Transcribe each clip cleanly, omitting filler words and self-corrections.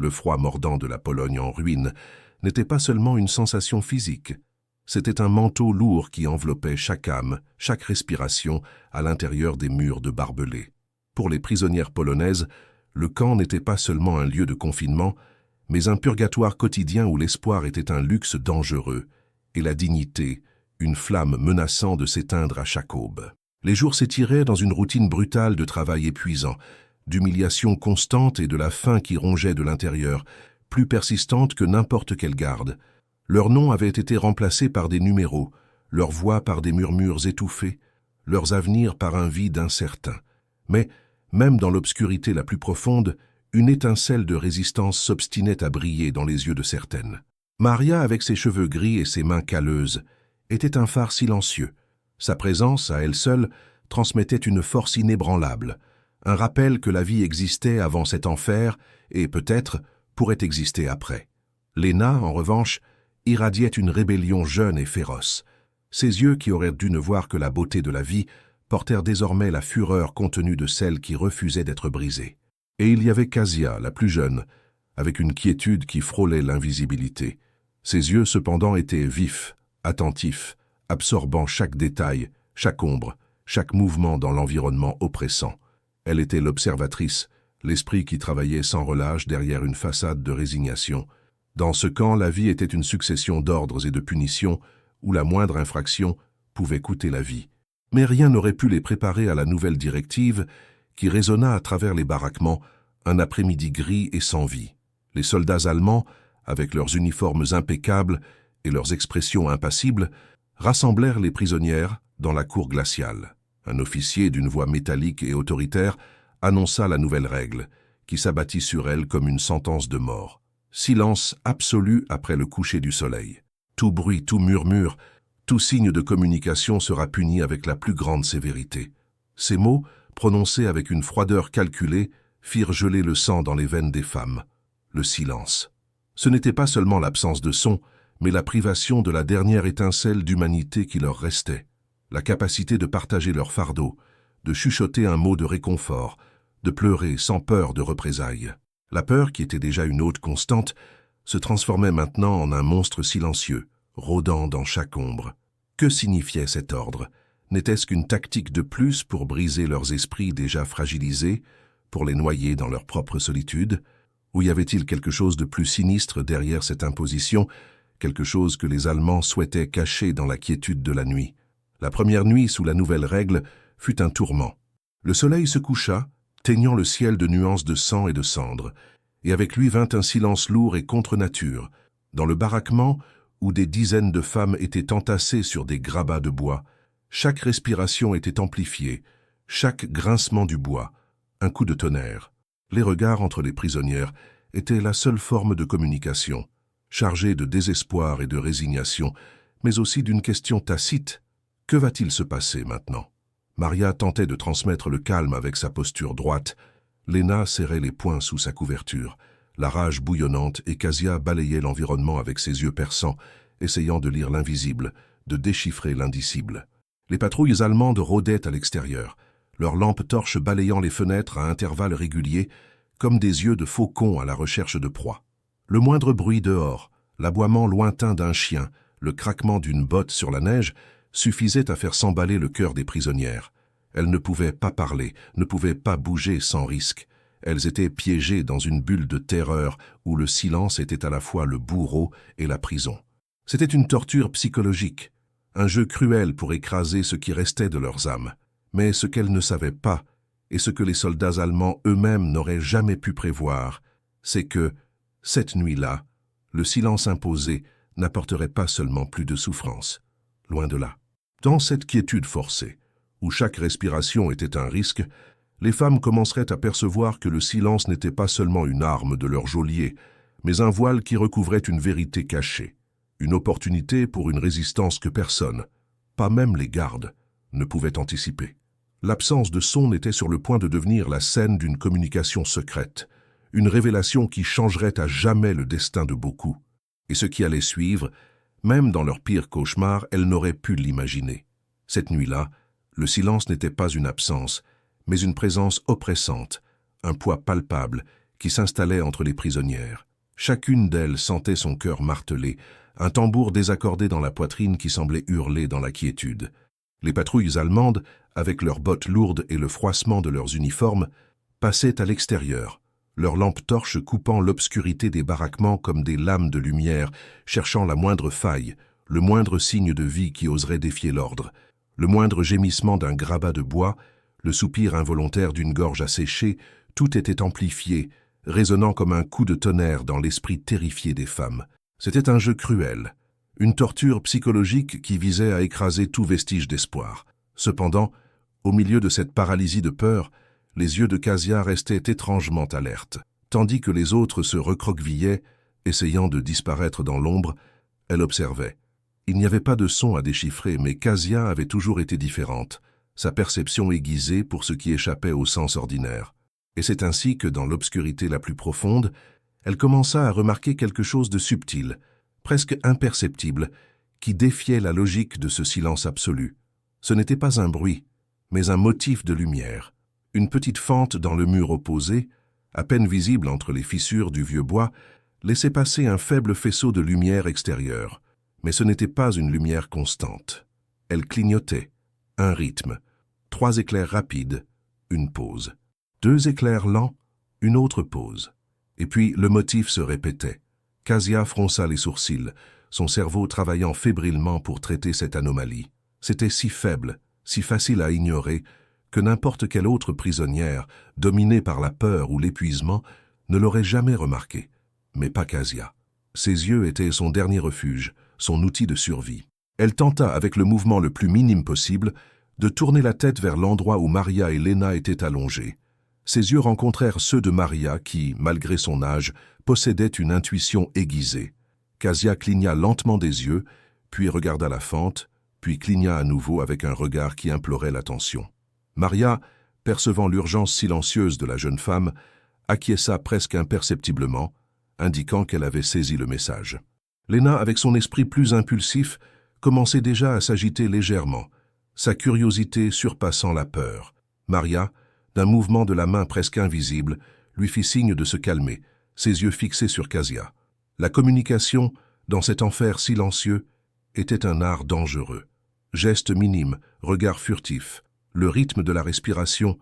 Le froid mordant de la Pologne en ruine n'était pas seulement une sensation physique, c'était un manteau lourd qui enveloppait chaque âme, chaque respiration à l'intérieur des murs de barbelés. Pour les prisonnières polonaises, le camp n'était pas seulement un lieu de confinement, mais un purgatoire quotidien où l'espoir était un luxe dangereux, et la dignité, une flamme menaçant de s'éteindre à chaque aube. Les jours s'étiraient dans une routine brutale de travail épuisant, d'humiliation constante et de la faim qui rongeait de l'intérieur, plus persistante que n'importe quelle garde. Leurs noms avaient été remplacés par des numéros, leurs voix par des murmures étouffés, leurs avenirs par un vide incertain. Mais, même dans l'obscurité la plus profonde, une étincelle de résistance s'obstinait à briller dans les yeux de certaines. Maria, avec ses cheveux gris et ses mains calleuses, était un phare silencieux. Sa présence, à elle seule, transmettait une force inébranlable, un rappel que la vie existait avant cet enfer et, peut-être, pourrait exister après. Léna, en revanche, irradiait une rébellion jeune et féroce. Ses yeux, qui auraient dû ne voir que la beauté de la vie, portèrent désormais la fureur contenue de celle qui refusait d'être brisée. Et il y avait Kasia, la plus jeune, avec une quiétude qui frôlait l'invisibilité. Ses yeux, cependant, étaient vifs, attentifs, absorbant chaque détail, chaque ombre, chaque mouvement dans l'environnement oppressant. Elle était l'observatrice, l'esprit qui travaillait sans relâche derrière une façade de résignation. Dans ce camp, la vie était une succession d'ordres et de punitions où la moindre infraction pouvait coûter la vie. Mais rien n'aurait pu les préparer à la nouvelle directive qui résonna à travers les baraquements un après-midi gris et sans vie. Les soldats allemands, avec leurs uniformes impeccables et leurs expressions impassibles, rassemblèrent les prisonnières dans la cour glaciale. Un officier d'une voix métallique et autoritaire annonça la nouvelle règle, qui s'abattit sur elles comme une sentence de mort. Silence absolu après le coucher du soleil. Tout bruit, tout murmure, tout signe de communication sera puni avec la plus grande sévérité. Ces mots, prononcés avec une froideur calculée, firent geler le sang dans les veines des femmes. Le silence. Ce n'était pas seulement l'absence de son, mais la privation de la dernière étincelle d'humanité qui leur restait. La capacité de partager leur fardeau, de chuchoter un mot de réconfort, de pleurer sans peur de représailles. La peur, qui était déjà une hôte constante, se transformait maintenant en un monstre silencieux, rôdant dans chaque ombre. Que signifiait cet ordre? N'était-ce qu'une tactique de plus pour briser leurs esprits déjà fragilisés, pour les noyer dans leur propre solitude? Ou y avait-il quelque chose de plus sinistre derrière cette imposition, quelque chose que les Allemands souhaitaient cacher dans la quiétude de la nuit? La première nuit sous la nouvelle règle fut un tourment. Le soleil se coucha, teignant le ciel de nuances de sang et de cendres, et avec lui vint un silence lourd et contre nature. Dans le baraquement, où des dizaines de femmes étaient entassées sur des grabats de bois, chaque respiration était amplifiée, chaque grincement du bois, un coup de tonnerre. Les regards entre les prisonnières étaient la seule forme de communication, chargée de désespoir et de résignation, mais aussi d'une question tacite. Que va-t-il se passer maintenant? Maria tentait de transmettre le calme avec sa posture droite. Léna serrait les poings sous sa couverture, la rage bouillonnante, et Kasia balayait l'environnement avec ses yeux perçants, essayant de lire l'invisible, de déchiffrer l'indicible. Les patrouilles allemandes rôdaient à l'extérieur, leurs lampes torches balayant les fenêtres à intervalles réguliers, comme des yeux de faucons à la recherche de proie. Le moindre bruit dehors, l'aboiement lointain d'un chien, le craquement d'une botte sur la neige, suffisait à faire s'emballer le cœur des prisonnières. Elles ne pouvaient pas parler, ne pouvaient pas bouger sans risque. Elles étaient piégées dans une bulle de terreur où le silence était à la fois le bourreau et la prison. C'était une torture psychologique, un jeu cruel pour écraser ce qui restait de leurs âmes. Mais ce qu'elles ne savaient pas, et ce que les soldats allemands eux-mêmes n'auraient jamais pu prévoir, c'est que, cette nuit-là, le silence imposé n'apporterait pas seulement plus de souffrance. Loin de là. Dans cette quiétude forcée, où chaque respiration était un risque, les femmes commenceraient à percevoir que le silence n'était pas seulement une arme de leur geôlier, mais un voile qui recouvrait une vérité cachée, une opportunité pour une résistance que personne, pas même les gardes, ne pouvait anticiper. L'absence de son était sur le point de devenir la scène d'une communication secrète, une révélation qui changerait à jamais le destin de beaucoup. Et ce qui allait suivre, même dans leur pire cauchemar, elles n'auraient pu l'imaginer. Cette nuit-là, le silence n'était pas une absence, mais une présence oppressante, un poids palpable qui s'installaient entre les prisonnières. Chacune d'elles sentait son cœur martelé, un tambour désaccordé dans la poitrine qui semblait hurler dans la quiétude. Les patrouilles allemandes, avec leurs bottes lourdes et le froissement de leurs uniformes, passaient à l'extérieur, leurs lampes torches coupant l'obscurité des baraquements comme des lames de lumière, cherchant la moindre faille, le moindre signe de vie qui oserait défier l'ordre, le moindre gémissement d'un grabat de bois, le soupir involontaire d'une gorge asséchée, tout était amplifié, résonnant comme un coup de tonnerre dans l'esprit terrifié des femmes. C'était un jeu cruel, une torture psychologique qui visait à écraser tout vestige d'espoir. Cependant, au milieu de cette paralysie de peur, les yeux de Kasia restaient étrangement alertes. Tandis que les autres se recroquevillaient, essayant de disparaître dans l'ombre, elle observait. Il n'y avait pas de son à déchiffrer, mais Kasia avait toujours été différente, sa perception aiguisée pour ce qui échappait au sens ordinaire. Et c'est ainsi que, dans l'obscurité la plus profonde, elle commença à remarquer quelque chose de subtil, presque imperceptible, qui défiait la logique de ce silence absolu. Ce n'était pas un bruit, mais un motif de lumière. Une petite fente dans le mur opposé, à peine visible entre les fissures du vieux bois, laissait passer un faible faisceau de lumière extérieure. Mais ce n'était pas une lumière constante. Elle clignotait. Un rythme. 3 éclairs rapides. Une pause. 2 éclairs lents. Une autre pause. Et puis le motif se répétait. Kasia fronça les sourcils, son cerveau travaillant fébrilement pour traiter cette anomalie. C'était si faible, si facile à ignorer, que n'importe quelle autre prisonnière, dominée par la peur ou l'épuisement, ne l'aurait jamais remarqué. Mais pas Kasia. Ses yeux étaient son dernier refuge, son outil de survie. Elle tenta, avec le mouvement le plus minime possible, de tourner la tête vers l'endroit où Maria et Lena étaient allongées. Ses yeux rencontrèrent ceux de Maria qui, malgré son âge, possédait une intuition aiguisée. Kasia cligna lentement des yeux, puis regarda la fente, puis cligna à nouveau avec un regard qui implorait l'attention. Maria, percevant l'urgence silencieuse de la jeune femme, acquiesça presque imperceptiblement, indiquant qu'elle avait saisi le message. Lena, avec son esprit plus impulsif, commençait déjà à s'agiter légèrement, sa curiosité surpassant la peur. Maria, d'un mouvement de la main presque invisible, lui fit signe de se calmer, ses yeux fixés sur Kasia. La communication, dans cet enfer silencieux, était un art dangereux. Gestes minimes, regards furtifs, le rythme de la respiration,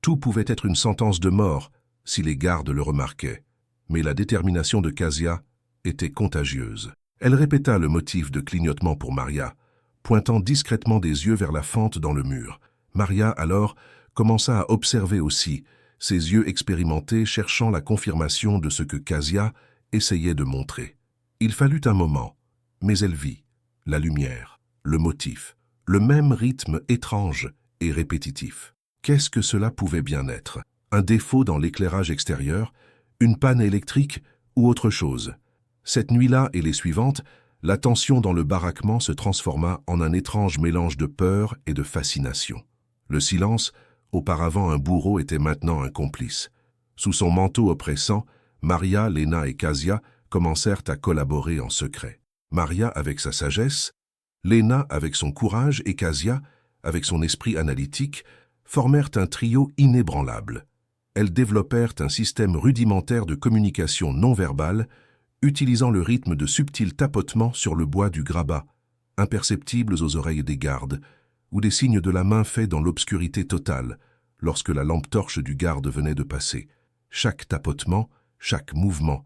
tout pouvait être une sentence de mort si les gardes le remarquaient. Mais la détermination de Kasia était contagieuse. Elle répéta le motif de clignotement pour Maria, pointant discrètement des yeux vers la fente dans le mur. Maria, alors, commença à observer aussi, ses yeux expérimentés cherchant la confirmation de ce que Kasia essayait de montrer. Il fallut un moment, mais elle vit la lumière, le motif, le même rythme étrange et répétitif. Qu'est-ce que cela pouvait bien être? Un défaut dans l'éclairage extérieur, une panne électrique ou autre chose? Cette nuit-là et les suivantes, la tension dans le baraquement se transforma en un étrange mélange de peur et de fascination. Le silence, auparavant un bourreau, était maintenant un complice. Sous son manteau oppressant, Maria, Lena et Kasia commencèrent à collaborer en secret. Maria avec sa sagesse, Lena avec son courage et Kasia, avec son esprit analytique, formèrent un trio inébranlable. Elles développèrent un système rudimentaire de communication non verbale, utilisant le rythme de subtils tapotements sur le bois du grabat, imperceptibles aux oreilles des gardes, ou des signes de la main faits dans l'obscurité totale, lorsque la lampe torche du garde venait de passer. Chaque tapotement, chaque mouvement,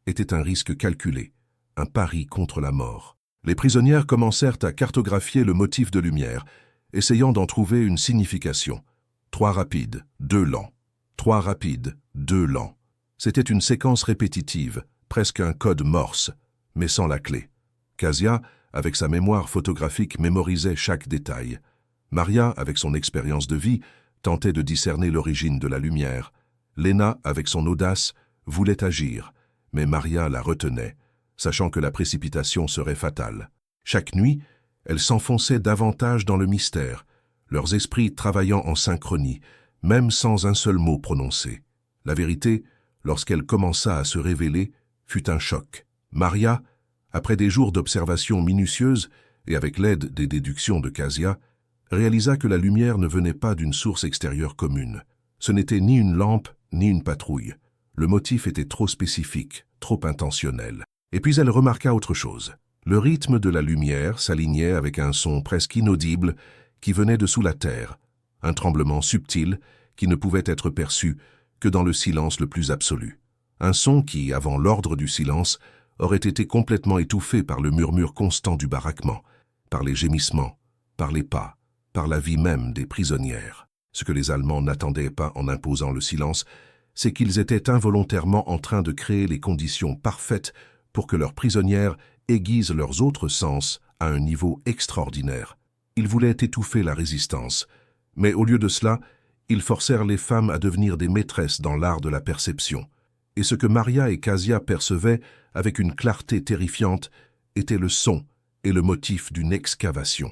était un risque calculé, un pari contre la mort. Les prisonnières commencèrent à cartographier le motif de lumière, essayant d'en trouver une signification. 3 rapides, 2 lents. 3 rapides, 2 lents. C'était une séquence répétitive, presque un code morse, mais sans la clé. Kasia, avec sa mémoire photographique, mémorisait chaque détail. Maria, avec son expérience de vie, tentait de discerner l'origine de la lumière. Lena, avec son audace, voulait agir, mais Maria la retenait, sachant que la précipitation serait fatale. Chaque nuit, elles s'enfonçaient davantage dans le mystère, leurs esprits travaillant en synchronie, même sans un seul mot prononcé. La vérité, lorsqu'elle commença à se révéler, fut un choc. Maria, après des jours d'observation minutieuse et avec l'aide des déductions de Kasia, réalisa que la lumière ne venait pas d'une source extérieure commune. Ce n'était ni une lampe, ni une patrouille. Le motif était trop spécifique, trop intentionnel. Et puis elle remarqua autre chose. Le rythme de la lumière s'alignait avec un son presque inaudible qui venait de sous la terre, un tremblement subtil qui ne pouvait être perçu que dans le silence le plus absolu. Un son qui, avant l'ordre du silence, aurait été complètement étouffé par le murmure constant du baraquement, par les gémissements, par les pas, par la vie même des prisonnières. Ce que les Allemands n'attendaient pas en imposant le silence, c'est qu'ils étaient involontairement en train de créer les conditions parfaites pour que leurs prisonnières aiguisent leurs autres sens à un niveau extraordinaire. Ils voulaient étouffer la résistance, mais au lieu de cela, ils forcèrent les femmes à devenir des maîtresses dans l'art de la perception. Et ce que Maria et Kasia percevaient avec une clarté terrifiante était le son et le motif d'une excavation.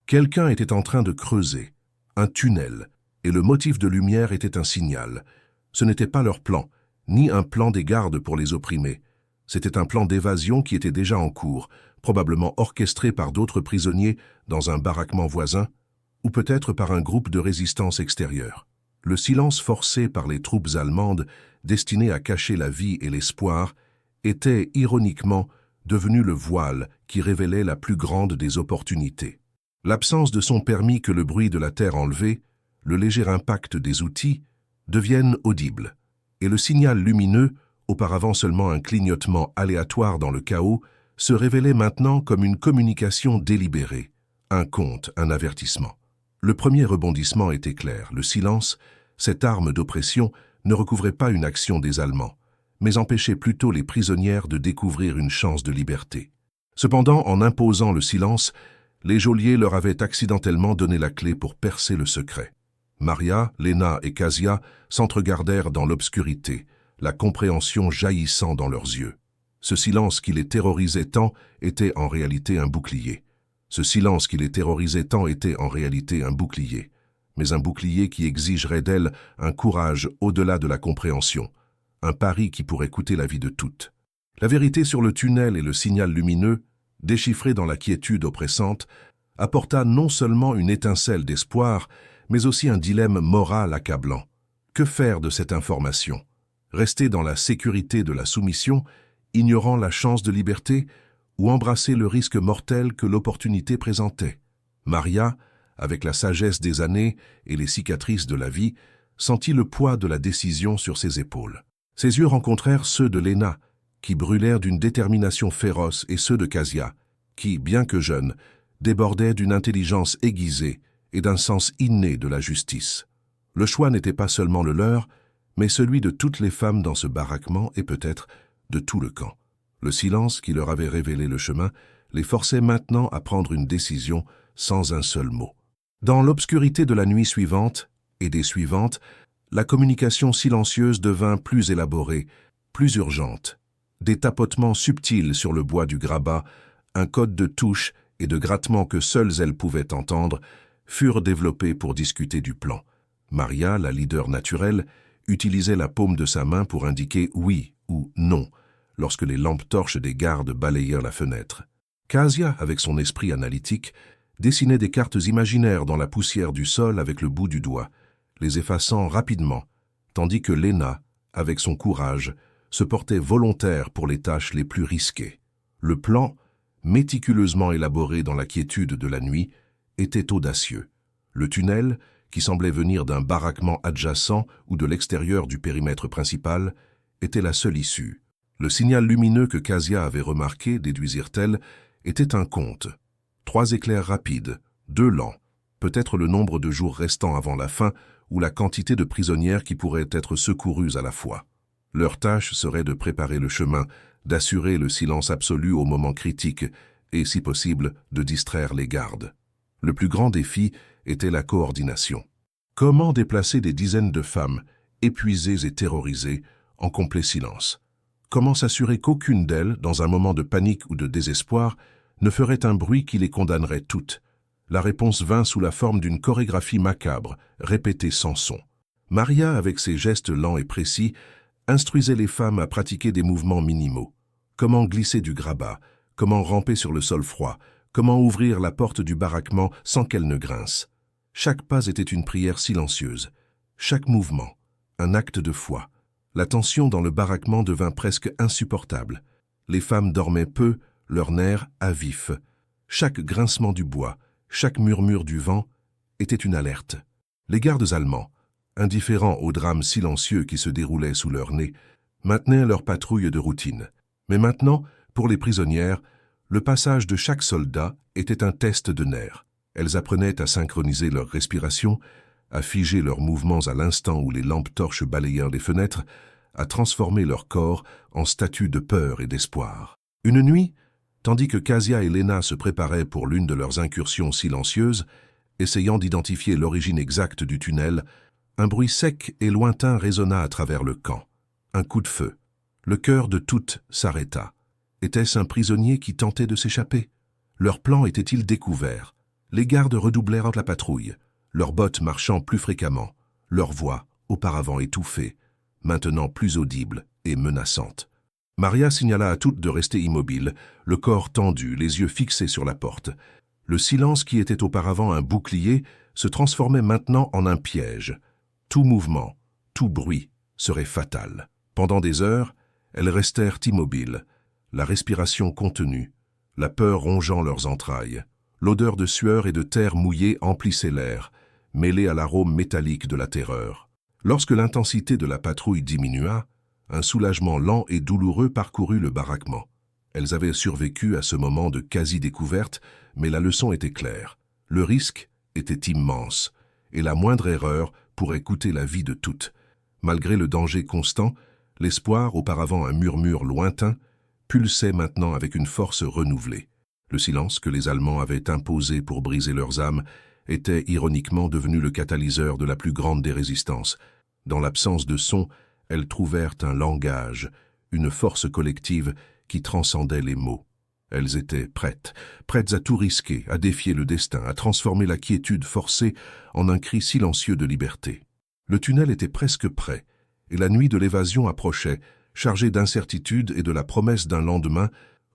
Quelqu'un était en train de creuser, un tunnel, et le motif de lumière était un signal. Ce n'était pas leur plan, ni un plan des gardes pour les opprimer. C'était un plan d'évasion qui était déjà en cours, probablement orchestré par d'autres prisonniers dans un baraquement voisin, ou peut-être par un groupe de résistance extérieure. Le silence forcé par les troupes allemandes, destiné à cacher la vie et l'espoir, était, ironiquement, devenu le voile qui révélait la plus grande des opportunités. L'absence de son permis que le bruit de la terre enlevé, le léger impact des outils, deviennent audibles, et le signal lumineux, auparavant seulement un clignotement aléatoire dans le chaos, se révélait maintenant comme une communication délibérée, un conte, un avertissement. Le premier rebondissement était clair, le silence, cette arme d'oppression, ne recouvrait pas une action des Allemands, mais empêchait plutôt les prisonnières de découvrir une chance de liberté. Cependant, en imposant le silence, les geôliers leur avaient accidentellement donné la clé pour percer le secret. Maria, Lena et Kasia s'entregardèrent dans l'obscurité, la compréhension jaillissant dans leurs yeux. Ce silence qui les terrorisait tant était en réalité un bouclier. Ce silence qui les terrorisait tant était en réalité un bouclier, mais un bouclier qui exigerait d'elles un courage au-delà de la compréhension, un pari qui pourrait coûter la vie de toutes. La vérité sur le tunnel et le signal lumineux, déchiffrés dans la quiétude oppressante, apporta non seulement une étincelle d'espoir, mais aussi un dilemme moral accablant. Que faire de cette information? Rester dans la sécurité de la soumission, ignorant la chance de liberté, ou embrasser le risque mortel que l'opportunité présentait? Maria, avec la sagesse des années et les cicatrices de la vie, sentit le poids de la décision sur ses épaules. Ses yeux rencontrèrent ceux de Lena, qui brûlèrent d'une détermination féroce, et ceux de Kasia, qui, bien que jeune, débordaient d'une intelligence aiguisée et d'un sens inné de la justice. Le choix n'était pas seulement le leur, mais celui de toutes les femmes dans ce baraquement et peut-être de tout le camp. Le silence qui leur avait révélé le chemin les forçait maintenant à prendre une décision sans un seul mot. Dans l'obscurité de la nuit suivante et des suivantes, la communication silencieuse devint plus élaborée, plus urgente. Des tapotements subtils sur le bois du grabat, un code de touches et de grattements que seules elles pouvaient entendre, furent développés pour discuter du plan. Maria, la leader naturelle, utilisait la paume de sa main pour indiquer oui ou non, lorsque les lampes torches des gardes balayèrent la fenêtre. Kasia, avec son esprit analytique, dessinait des cartes imaginaires dans la poussière du sol avec le bout du doigt, les effaçant rapidement, tandis que Lena, avec son courage, se portait volontaire pour les tâches les plus risquées. Le plan, méticuleusement élaboré dans la quiétude de la nuit, était audacieux. Le tunnel, qui semblait venir d'un baraquement adjacent ou de l'extérieur du périmètre principal, était la seule issue. Le signal lumineux que Kasia avait remarqué, déduisirent-elles, était un conte. 3 éclairs rapides, 2 lents, peut-être le nombre de jours restants avant la fin ou la quantité de prisonnières qui pourraient être secourues à la fois. Leur tâche serait de préparer le chemin, d'assurer le silence absolu au moment critique et, si possible, de distraire les gardes. Le plus grand défi était la coordination. Comment déplacer des dizaines de femmes, épuisées et terrorisées, en complet silence? Comment s'assurer qu'aucune d'elles, dans un moment de panique ou de désespoir, ne ferait un bruit qui les condamnerait toutes? La réponse vint sous la forme d'une chorégraphie macabre, répétée sans son. Maria, avec ses gestes lents et précis, instruisait les femmes à pratiquer des mouvements minimaux. Comment glisser du grabat, comment ramper sur le sol froid, comment ouvrir la porte du baraquement sans qu'elle ne grince. Chaque pas était une prière silencieuse, chaque mouvement, un acte de foi, La tension dans le baraquement devint presque insupportable. Les femmes dormaient peu, leurs nerfs à vif. Chaque grincement du bois, chaque murmure du vent était une alerte. Les gardes allemands, indifférents au drame silencieux qui se déroulait sous leur nez, maintenaient leur patrouille de routine. Mais maintenant, pour les prisonnières, le passage de chaque soldat était un test de nerfs. Elles apprenaient à synchroniser leur respiration, à figer leurs mouvements à l'instant où les lampes torches balayèrent les fenêtres, à transformer leur corps en statue de peur et d'espoir. Une nuit, tandis que Kasia et Lena se préparaient pour l'une de leurs incursions silencieuses, essayant d'identifier l'origine exacte du tunnel, un bruit sec et lointain résonna à travers le camp. Un coup de feu. Le cœur de toutes s'arrêta. Était-ce un prisonnier qui tentait de s'échapper? Leur plan était-il découvert? Les gardes redoublèrent la patrouille, leurs bottes marchant plus fréquemment, leur voix, auparavant étouffée, maintenant plus audible et menaçante. Maria signala à toutes de rester immobiles, le corps tendu, les yeux fixés sur la porte. Le silence qui était auparavant un bouclier se transformait maintenant en un piège. Tout mouvement, tout bruit serait fatal. Pendant des heures, elles restèrent immobiles, la respiration contenue, la peur rongeant leurs entrailles. L'odeur de sueur et de terre mouillée emplissait l'air, mêlée à l'arôme métallique de la terreur. Lorsque l'intensité de la patrouille diminua, un soulagement lent et douloureux parcourut le baraquement. Elles avaient survécu à ce moment de quasi-découverte, mais la leçon était claire. Le risque était immense, et la moindre erreur pourrait coûter la vie de toutes. Malgré le danger constant, l'espoir, auparavant un murmure lointain, pulsait maintenant avec une force renouvelée. Le silence que les Allemands avaient imposé pour briser leurs âmes était ironiquement devenu le catalyseur de la plus grande des résistances. Dans l'absence de son, elles trouvèrent un langage, une force collective qui transcendait les mots. Elles étaient prêtes à tout risquer, à défier le destin, à transformer la quiétude forcée en un cri silencieux de liberté. Le tunnel était presque prêt, et la nuit de l'évasion approchait, chargée d'incertitude et de la promesse d'un lendemain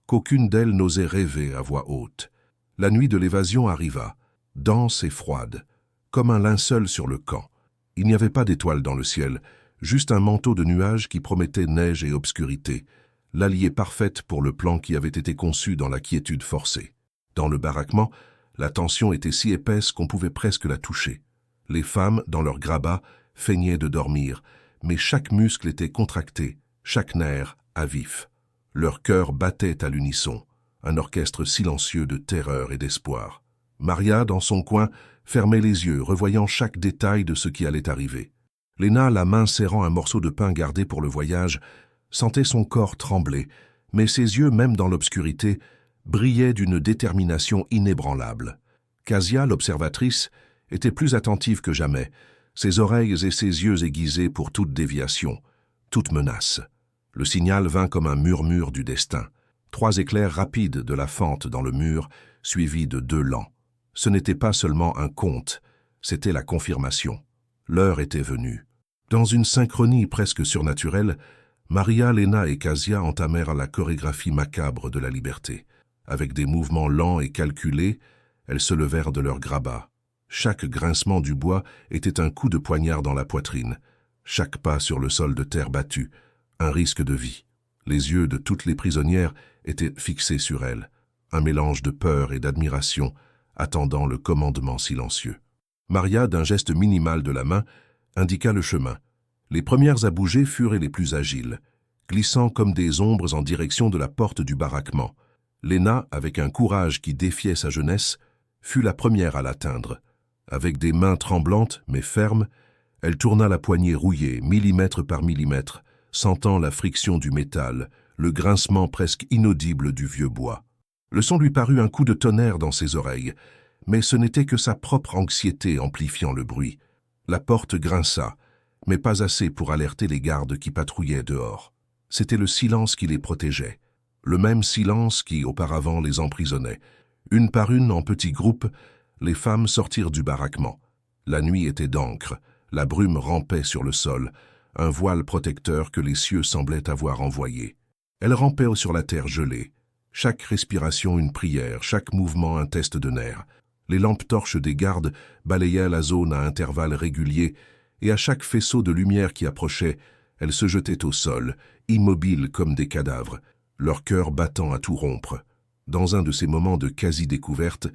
qu'aucune d'elles n'osait rêver à voix haute. La nuit de l'évasion arriva, dense et froide, comme un linceul sur le camp. Il n'y avait pas d'étoiles dans le ciel, juste un manteau de nuages qui promettait neige et obscurité, l'allié parfaite pour le plan qui avait été conçu dans la quiétude forcée. Dans le baraquement, la tension était si épaisse qu'on pouvait presque la toucher. Les femmes, dans leurs grabats, feignaient de dormir, mais chaque muscle était contracté, chaque nerf à vif. Leur cœur battait à l'unisson, un orchestre silencieux de terreur et d'espoir. Maria, dans son coin, fermait les yeux, revoyant chaque détail de ce qui allait arriver. Lena, la main serrant un morceau de pain gardé pour le voyage, sentait son corps trembler, mais ses yeux, même dans l'obscurité, brillaient d'une détermination inébranlable. Kasia, l'observatrice, était plus attentive que jamais, ses oreilles et ses yeux aiguisés pour toute déviation, toute menace. Le signal vint comme un murmure du destin. 3 éclairs rapides de la fente dans le mur, suivis de 2 lents. Ce n'était pas seulement un conte, c'était la confirmation. L'heure était venue. Dans une synchronie presque surnaturelle, Maria, Lena et Kasia entamèrent la chorégraphie macabre de la liberté. Avec des mouvements lents et calculés, elles se levèrent de leur grabat. Chaque grincement du bois était un coup de poignard dans la poitrine. Chaque pas sur le sol de terre battue, un risque de vie. Les yeux de toutes les prisonnières étaient fixés sur elles, un mélange de peur et d'admiration, attendant le commandement silencieux. Maria, d'un geste minimal de la main, indiqua le chemin. Les premières à bouger furent les plus agiles, glissant comme des ombres en direction de la porte du baraquement. Lena, avec un courage qui défiait sa jeunesse, fut la première à l'atteindre. Avec des mains tremblantes mais fermes, elle tourna la poignée rouillée, millimètre par millimètre, sentant la friction du métal, le grincement presque inaudible du vieux bois. Le son lui parut un coup de tonnerre dans ses oreilles, mais ce n'était que sa propre anxiété amplifiant le bruit. La porte grinça, mais pas assez pour alerter les gardes qui patrouillaient dehors. C'était le silence qui les protégeait, le même silence qui, auparavant, les emprisonnait. Une par une, en petits groupes, les femmes sortirent du baraquement. La nuit était d'encre, la brume rampait sur le sol, un voile protecteur que les cieux semblaient avoir envoyé. Elles rampaient sur la terre gelée, chaque respiration une prière, chaque mouvement un test de nerfs. Les lampes torches des gardes balayaient la zone à intervalles réguliers, et à chaque faisceau de lumière qui approchait, Elles se jetaient au sol, immobiles comme des cadavres, leur cœur battant à tout rompre. Dans un de ces moments de quasi-découverte,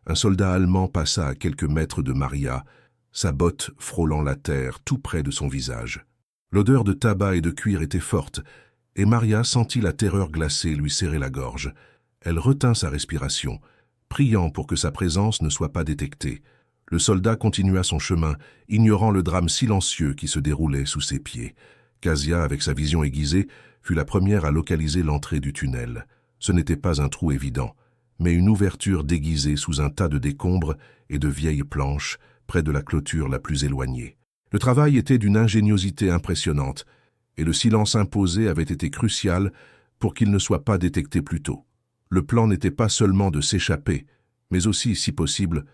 un soldat allemand passa à quelques mètres de Maria, sa botte frôlant la terre tout près de son visage. L'odeur de tabac et de cuir était forte, et Maria sentit la terreur glacée lui serrer la gorge. Elle retint sa respiration, priant pour que sa présence ne soit pas détectée. Le soldat continua son chemin, ignorant le drame silencieux qui se déroulait sous ses pieds. Kasia, avec sa vision aiguisée, fut la première à localiser l'entrée du tunnel. Ce n'était pas un trou évident, mais une ouverture déguisée sous un tas de décombres et de vieilles planches, près de la clôture la plus éloignée. Le travail était d'une ingéniosité impressionnante, et le silence imposé avait été crucial pour qu'il ne soit pas détecté plus tôt. Le plan n'était pas seulement de s'échapper, mais aussi, si possible,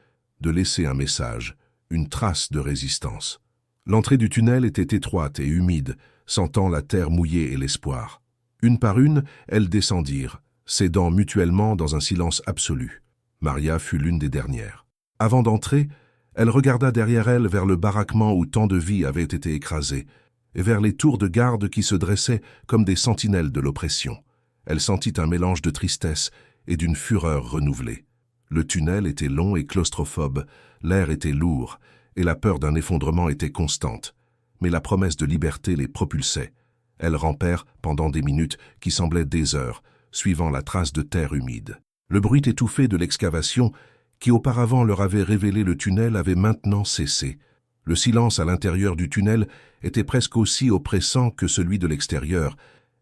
de laisser un message, une trace de résistance. L'entrée du tunnel était étroite et humide, sentant la terre mouillée et l'espoir. Une par une, elles descendirent, cédant mutuellement dans un silence absolu. Maria fut l'une des dernières. Avant d'entrer, elle regarda derrière elle vers le baraquement où tant de vies avaient été écrasées, et vers les tours de garde qui se dressaient comme des sentinelles de l'oppression. Elle sentit un mélange de tristesse et d'une fureur renouvelée. Le tunnel était long et claustrophobe, l'air était lourd, et la peur d'un effondrement était constante. Mais la promesse de liberté les propulsait. Elles rampèrent pendant des minutes qui semblaient des heures, suivant la trace de terre humide. Le bruit étouffé de l'excavation, qui auparavant leur avait révélé le tunnel, avait maintenant cessé. Le silence à l'intérieur du tunnel était presque aussi oppressant que celui de l'extérieur,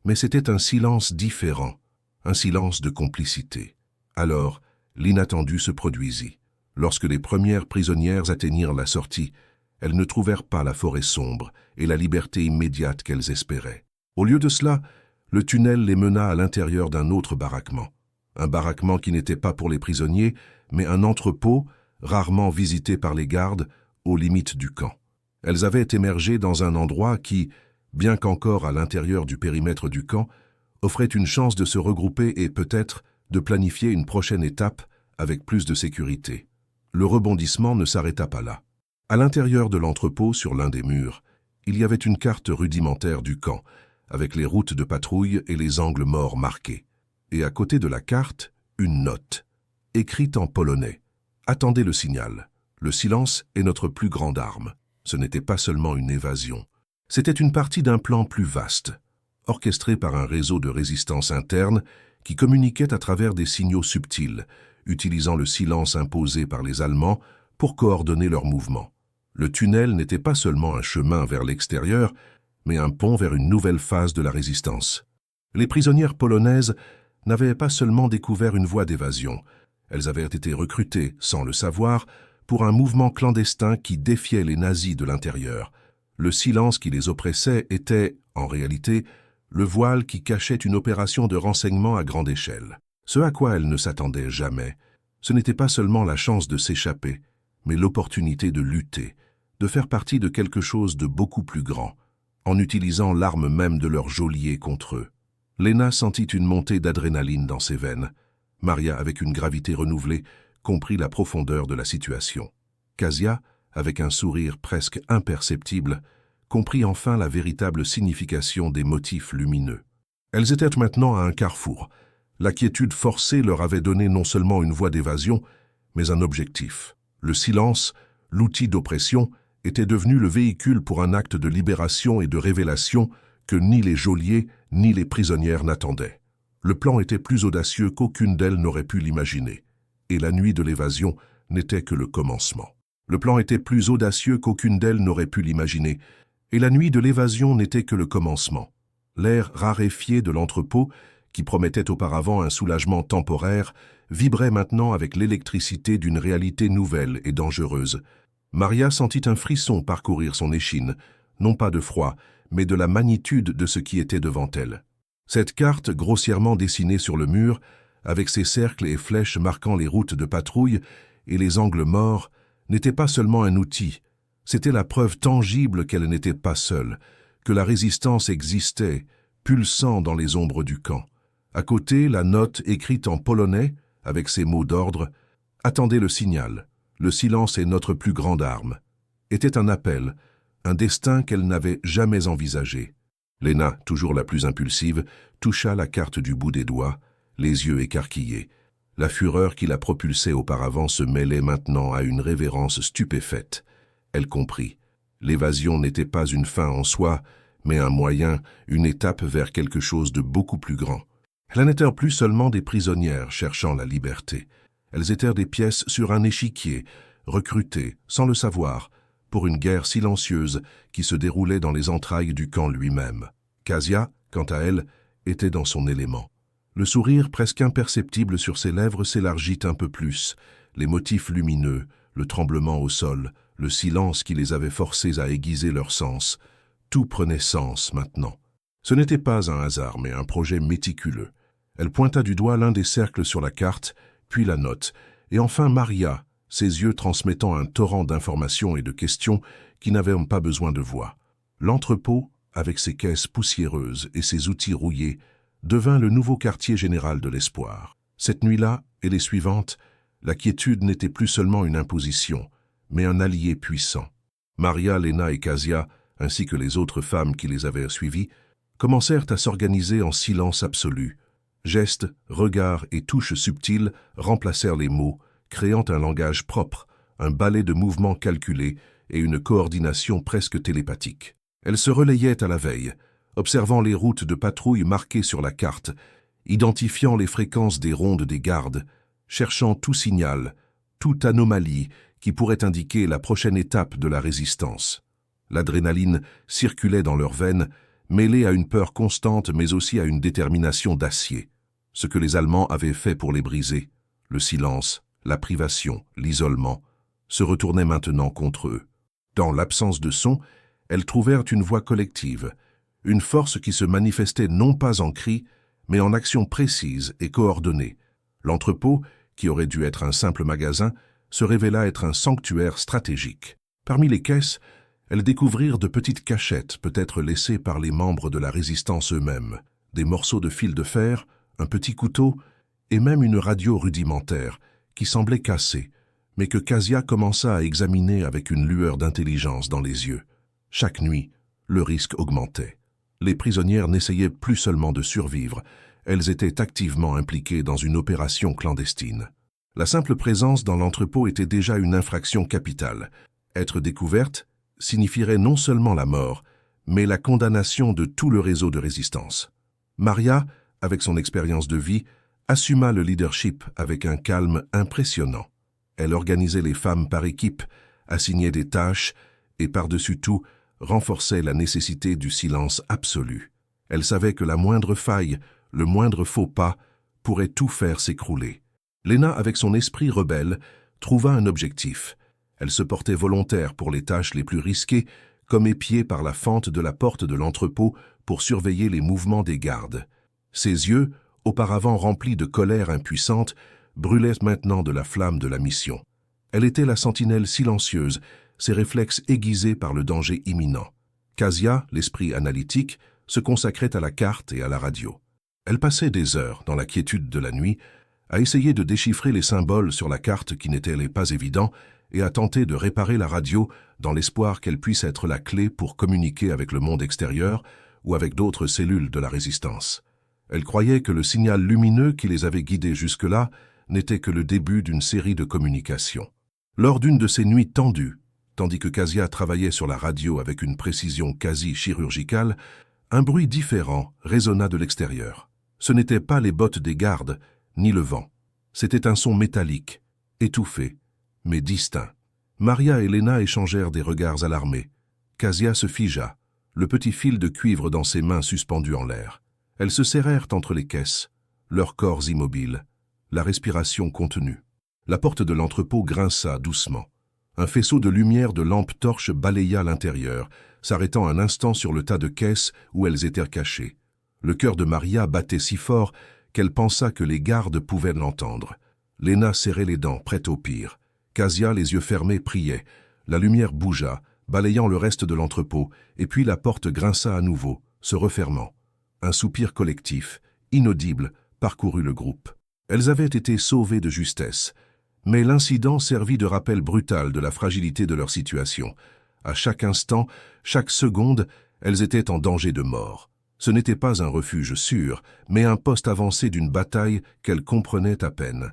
mais c'était un silence différent, un silence de complicité. Alors, l'inattendu se produisit. Lorsque les premières prisonnières atteignirent la sortie, elles ne trouvèrent pas la forêt sombre et la liberté immédiate qu'elles espéraient. Au lieu de cela, le tunnel les mena à l'intérieur d'un autre baraquement. Un baraquement qui n'était pas pour les prisonniers, mais un entrepôt, rarement visité par les gardes, aux limites du camp. Elles avaient émergé dans un endroit qui, bien qu'encore à l'intérieur du périmètre du camp, offrait une chance de se regrouper et peut-être de planifier une prochaine étape avec plus de sécurité. Le rebondissement ne s'arrêta pas là. À l'intérieur de l'entrepôt, sur l'un des murs, il y avait une carte rudimentaire du camp, avec les routes de patrouille et les angles morts marqués. Et à côté de la carte, une note, écrite en polonais. « Attendez le signal. Le silence est notre plus grande arme. » Ce n'était pas seulement une évasion. C'était une partie d'un plan plus vaste, orchestré par un réseau de résistance interne qui communiquait à travers des signaux subtils, utilisant le silence imposé par les Allemands pour coordonner leurs mouvements. Le tunnel n'était pas seulement un chemin vers l'extérieur, mais un pont vers une nouvelle phase de la résistance. Les prisonnières polonaises n'avaient pas seulement découvert une voie d'évasion, elles avaient été recrutées, sans le savoir, pour un mouvement clandestin qui défiait les nazis de l'intérieur. Le silence qui les oppressait était, en réalité, le voile qui cachait une opération de renseignement à grande échelle. Ce à quoi elles ne s'attendaient jamais, ce n'était pas seulement la chance de s'échapper, mais l'opportunité de lutter, de faire partie de quelque chose de beaucoup plus grand, en utilisant l'arme même de leur geôlier contre eux. Léna sentit une montée d'adrénaline dans ses veines. Maria, avec une gravité renouvelée, comprit la profondeur de la situation. Kasia, avec un sourire presque imperceptible, comprit enfin la véritable signification des motifs lumineux. Elles étaient maintenant à un carrefour. La quiétude forcée leur avait donné non seulement une voie d'évasion, mais un objectif. Le silence, l'outil d'oppression, était devenu le véhicule pour un acte de libération et de révélation que ni les geôliers ni les prisonnières n'attendaient. Le plan était plus audacieux qu'aucune d'elles n'aurait pu l'imaginer, et la nuit de l'évasion n'était que le commencement. Le plan était plus audacieux qu'aucune d'elles n'aurait pu l'imaginer, et la nuit de l'évasion n'était que le commencement. L'air raréfié de l'entrepôt, qui promettait auparavant un soulagement temporaire, vibrait maintenant avec l'électricité d'une réalité nouvelle et dangereuse. Maria sentit un frisson parcourir son échine, non pas de froid, mais de la magnitude de ce qui était devant elle. Cette carte, grossièrement dessinée sur le mur, avec ses cercles et flèches marquant les routes de patrouille et les angles morts, n'était pas seulement un outil, c'était la preuve tangible qu'elle n'était pas seule, que la résistance existait, pulsant dans les ombres du camp. À côté, la note écrite en polonais, avec ces mots d'ordre, « Attendez le signal, le silence est notre plus grande arme », était un appel, un destin qu'elle n'avait jamais envisagé. Léna, toujours la plus impulsive, toucha la carte du bout des doigts, les yeux écarquillés. La fureur qui la propulsait auparavant se mêlait maintenant à une révérence stupéfaite. Elle comprit. L'évasion n'était pas une fin en soi, mais un moyen, une étape vers quelque chose de beaucoup plus grand. Elles n'étaient plus seulement des prisonnières cherchant la liberté. Elles étaient des pièces sur un échiquier, recrutées, sans le savoir, pour une guerre silencieuse qui se déroulait dans les entrailles du camp lui-même. Casia, quant à elle, était dans son élément. Le sourire presque imperceptible sur ses lèvres s'élargit un peu plus, les motifs lumineux, le tremblement au sol, le silence qui les avait forcés à aiguiser leur sens. Tout prenait sens maintenant. Ce n'était pas un hasard, mais un projet méticuleux. Elle pointa du doigt l'un des cercles sur la carte, puis la note, et enfin Maria, ses yeux transmettant un torrent d'informations et de questions qui n'avaient pas besoin de voix. L'entrepôt, avec ses caisses poussiéreuses et ses outils rouillés, devint le nouveau quartier général de l'espoir. Cette nuit-là et les suivantes, la quiétude n'était plus seulement une imposition, mais un allié puissant. Maria, Léna et Casia, ainsi que les autres femmes qui les avaient suivies, commencèrent à s'organiser en silence absolu. Gestes, regards et touches subtiles remplacèrent les mots, créant un langage propre, un ballet de mouvements calculés et une coordination presque télépathique. Elles se relayaient à la veille, observant les routes de patrouille marquées sur la carte, identifiant les fréquences des rondes des gardes, cherchant tout signal, toute anomalie qui pourrait indiquer la prochaine étape de la résistance. L'adrénaline circulait dans leurs veines, mêlée à une peur constante mais aussi à une détermination d'acier. Ce que les Allemands avaient fait pour les briser, le silence, la privation, l'isolement, se retournaient maintenant contre eux. Dans l'absence de son, elles trouvèrent une voix collective, une force qui se manifestait non pas en cris, mais en actions précises et coordonnées. L'entrepôt, qui aurait dû être un simple magasin, se révéla être un sanctuaire stratégique. Parmi les caisses, elles découvrirent de petites cachettes, peut-être laissées par les membres de la résistance eux-mêmes, des morceaux de fil de fer, un petit couteau et même une radio rudimentaire qui semblait cassée, mais que Casia commença à examiner avec une lueur d'intelligence dans les yeux. Chaque nuit, le risque augmentait. Les prisonnières n'essayaient plus seulement de survivre, elles étaient activement impliquées dans une opération clandestine. La simple présence dans l'entrepôt était déjà une infraction capitale. Être découverte signifierait non seulement la mort, mais la condamnation de tout le réseau de résistance. Maria, avec son expérience de vie, assuma le leadership avec un calme impressionnant. Elle organisait les femmes par équipe, assignait des tâches et, par-dessus tout, renforçait la nécessité du silence absolu. Elle savait que la moindre faille, le moindre faux pas, pourrait tout faire s'écrouler. Léna, avec son esprit rebelle, trouva un objectif. Elle se portait volontaire pour les tâches les plus risquées, comme épiée par la fente de la porte de l'entrepôt pour surveiller les mouvements des gardes. Ses yeux, auparavant remplis de colère impuissante, brûlaient maintenant de la flamme de la mission. Elle était la sentinelle silencieuse, ses réflexes aiguisés par le danger imminent. Casia, l'esprit analytique, se consacrait à la carte et à la radio. Elle passait des heures, dans la quiétude de la nuit, à essayer de déchiffrer les symboles sur la carte qui n'étaient pas évidents et à tenter de réparer la radio dans l'espoir qu'elle puisse être la clé pour communiquer avec le monde extérieur ou avec d'autres cellules de la résistance. Elle croyait que le signal lumineux qui les avait guidés jusque-là n'était que le début d'une série de communications. Lors d'une de ces nuits tendues, tandis que Casia travaillait sur la radio avec une précision quasi chirurgicale, un bruit différent résonna de l'extérieur. Ce n'étaient pas les bottes des gardes, ni le vent. C'était un son métallique, étouffé, mais distinct. Maria et Léna échangèrent des regards alarmés. Casia se figea, le petit fil de cuivre dans ses mains suspendu en l'air. Elles se serrèrent entre les caisses, leurs corps immobiles, la respiration contenue. La porte de l'entrepôt grinça doucement. Un faisceau de lumière de lampe-torche balaya l'intérieur, s'arrêtant un instant sur le tas de caisses où elles étaient cachées. Le cœur de Maria battait si fort qu'elle pensa que les gardes pouvaient l'entendre. Léna serrait les dents, prête au pire. Casia, les yeux fermés, priait. La lumière bougea, balayant le reste de l'entrepôt, et puis la porte grinça à nouveau, se refermant. Un soupir collectif, inaudible, parcourut le groupe. Elles avaient été sauvées de justesse, mais l'incident servit de rappel brutal de la fragilité de leur situation. À chaque instant, chaque seconde, Elles étaient en danger de mort. Ce n'était pas un refuge sûr, mais un poste avancé d'une bataille qu'elles comprenaient à peine.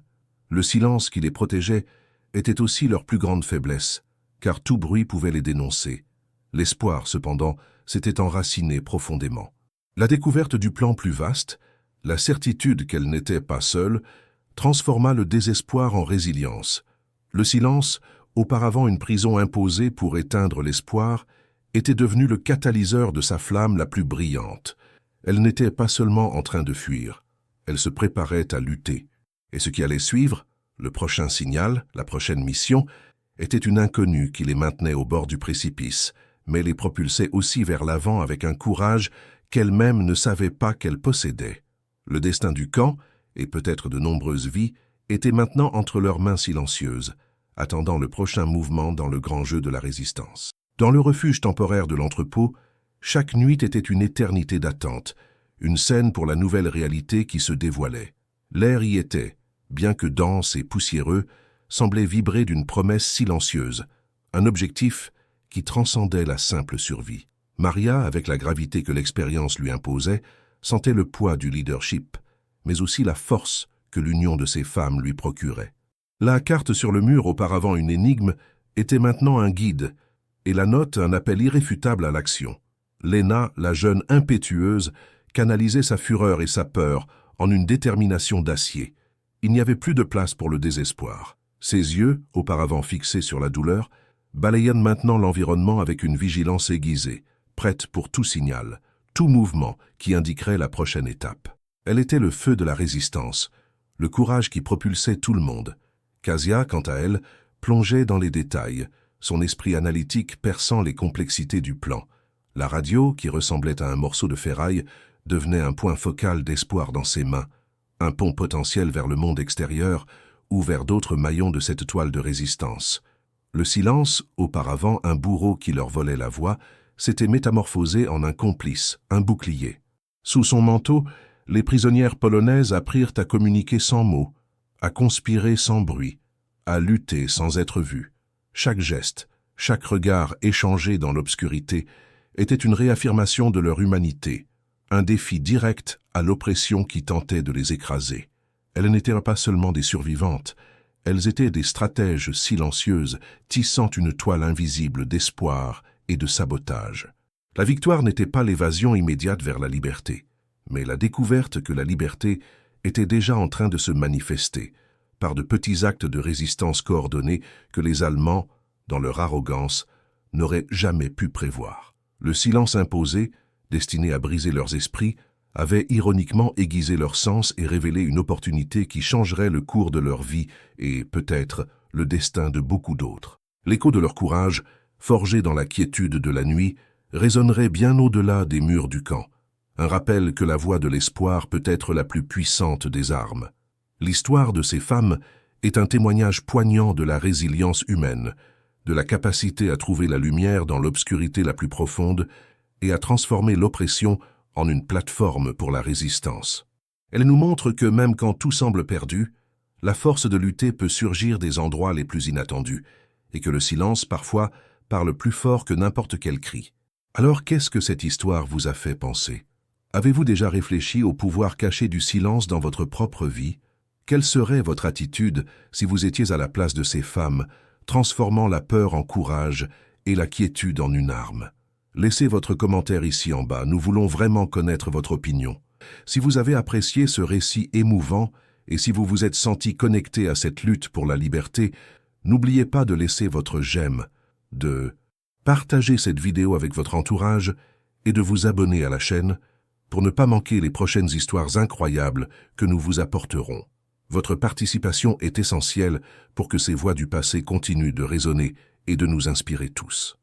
Le silence qui les protégeait était aussi leur plus grande faiblesse, car tout bruit pouvait les dénoncer. L'espoir, cependant, s'était enraciné profondément. La découverte du plan plus vaste, la certitude qu'elles n'étaient pas seules, transforma le désespoir en résilience. Le silence, auparavant une prison imposée pour éteindre l'espoir, était devenu le catalyseur de sa flamme la plus brillante. Elle n'était pas seulement en train de fuir, elle se préparait à lutter. Et ce qui allait suivre, le prochain signal, la prochaine mission, était une inconnue qui les maintenait au bord du précipice, mais les propulsait aussi vers l'avant avec un courage qu'elles-mêmes ne savaient pas qu'elles possédaient. Le destin du camp, et peut-être de nombreuses vies, était maintenant entre leurs mains silencieuses, attendant le prochain mouvement dans le grand jeu de la résistance. Dans le refuge temporaire de l'entrepôt, chaque nuit était une éternité d'attente, une scène pour la nouvelle réalité qui se dévoilait. L'air y était, bien que dense et poussiéreux, semblait vibrer d'une promesse silencieuse, un objectif qui transcendait la simple survie. Maria, avec la gravité que l'expérience lui imposait, sentait le poids du leadership, mais aussi la force que l'union de ces femmes lui procurait. La carte sur le mur, auparavant une énigme, était maintenant un guide, et la note un appel irréfutable à l'action. Léna, la jeune impétueuse, canalisait sa fureur et sa peur en une détermination d'acier. Il n'y avait plus de place pour le désespoir. Ses yeux, auparavant fixés sur la douleur, balayaient maintenant l'environnement avec une vigilance aiguisée, prête pour tout signal, tout mouvement qui indiquerait la prochaine étape. Elle était le feu de la résistance, le courage qui propulsait tout le monde. Casia, quant à elle, plongeait dans les détails, son esprit analytique perçant les complexités du plan. La radio, qui ressemblait à un morceau de ferraille, devenait un point focal d'espoir dans ses mains, un pont potentiel vers le monde extérieur ou vers d'autres maillons de cette toile de résistance. Le silence, auparavant un bourreau qui leur volait la voix, s'était métamorphosé en un complice, un bouclier. Sous son manteau, les prisonnières polonaises apprirent à communiquer sans mots, à conspirer sans bruit, à lutter sans être vues. Chaque geste, chaque regard échangé dans l'obscurité était une réaffirmation de leur humanité, un défi direct à l'oppression qui tentait de les écraser. Elles n'étaient pas seulement des survivantes, elles étaient des stratèges silencieuses, tissant une toile invisible d'espoir et de sabotage. La victoire n'était pas l'évasion immédiate vers la liberté, mais la découverte que la liberté était déjà en train de se manifester, par de petits actes de résistance coordonnés que les Allemands, dans leur arrogance, n'auraient jamais pu prévoir. Le silence imposé, destiné à briser leurs esprits, avait ironiquement aiguisé leurs sens et révélé une opportunité qui changerait le cours de leur vie et, peut-être, le destin de beaucoup d'autres. L'écho de leur courage, forgé dans la quiétude de la nuit, résonnerait bien au-delà des murs du camp. Un rappel que la voix de l'espoir peut être la plus puissante des armes. L'histoire de ces femmes est un témoignage poignant de la résilience humaine, de la capacité à trouver la lumière dans l'obscurité la plus profonde et à transformer l'oppression en une plateforme pour la résistance. Elle nous montre que même quand tout semble perdu, la force de lutter peut surgir des endroits les plus inattendus et que le silence, parfois, parle plus fort que n'importe quel cri. Alors qu'est-ce que cette histoire vous a fait penser? Avez-vous déjà réfléchi au pouvoir caché du silence dans votre propre vie? Quelle serait votre attitude si vous étiez à la place de ces femmes, transformant la peur en courage et la quiétude en une arme? Laissez votre commentaire ici en bas, nous voulons vraiment connaître votre opinion. Si vous avez apprécié ce récit émouvant et si vous vous êtes senti connecté à cette lutte pour la liberté, n'oubliez pas de laisser votre j'aime, de partager cette vidéo avec votre entourage et de vous abonner à la chaîne pour ne pas manquer les prochaines histoires incroyables que nous vous apporterons. Votre participation est essentielle pour que ces voix du passé continuent de résonner et de nous inspirer tous.